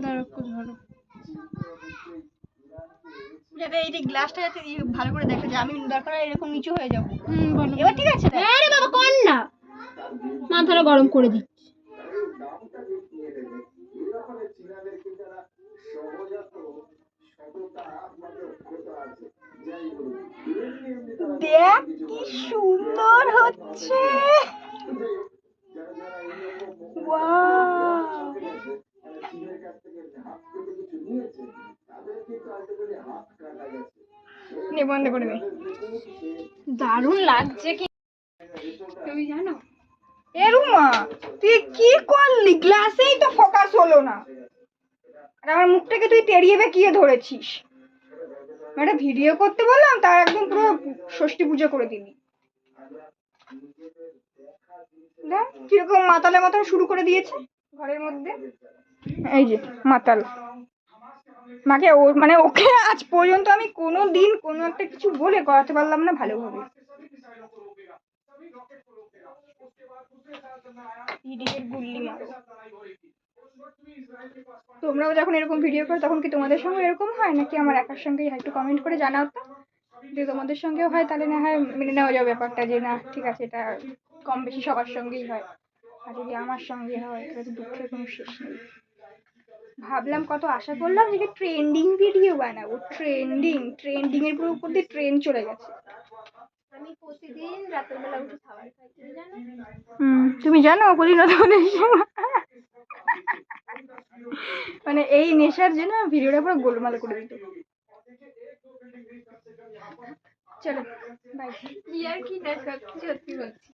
ধরো একটু ধরো, যাতে এই যে গ্লাসটা যাতে ভালো করে দেখা যায়। আমি দরকার এরকম নিচু হয়ে যাবো। বলো। এবার ঠিক আছে? হ্যাঁ রে বাবা, কর না, মাথাটা গরম করে দিচ্ছি। দেখ কি সুন্দর হচ্ছে। ওয়াও, নে বন্ধ করে দে। দারুণ লাগছে কি তুমি জানো? এ রুমা, তুই কি করলি? গ্লাসেই তো ফোকাস হলো না, আর আমার মুখটাকে তুই তেড়িয়ে বেঁকিয়ে ধরেছিস। একটা ভিডিও করতে বললাম, তার একদম পুরো ষষ্ঠী পুজো করে দিলি। দেখ কিরকম মাতালের মতো শুরু করে দিয়েছে ঘরের মধ্যে। এই যে মাতাল মাকে, ও মানে ওকে আজ পর্যন্ত আমি কোনো দিন কোনো একটা কিছু বলে করাতে পারলাম না ভালোভাবে। ইডিয়েট গুল্লি মারো। তোমরাও যখন এরকম ভিডিও করো তখন কি তোমাদের সঙ্গে এরকম হয় নাকি আমার একার সঙ্গেই হয়? একটু কমেন্ট করে জানাও তো। যদি তোমাদের সঙ্গেও হয় তাহলে না হয় মেনে নেওয়া যাবে ব্যাপারটা, যে না ঠিক আছে এটা কম বেশি সবার সঙ্গেই হয়। আর যদি আমার সঙ্গে হয় তাহলে তো দুঃখের কোনো শেষ নেই। ভাবলাম, কত আশা করলাম যে ট্রেন্ডিং ভিডিও বানাবো, ট্রেন্ডিং এর উপর দিয়ে ট্রেন চলে গেছে। আমি প্রতিদিন রাতের বেলা উঠে খাবার খাই, তুমি জানো? তুমি জানো প্রতিদিন রাতে মানে এই নেশার জন্য ভিডিওটা পুরো গোলমাল করে দিত। চলো বাই। কি আর কি না, সত্যি সত্যি বলছি।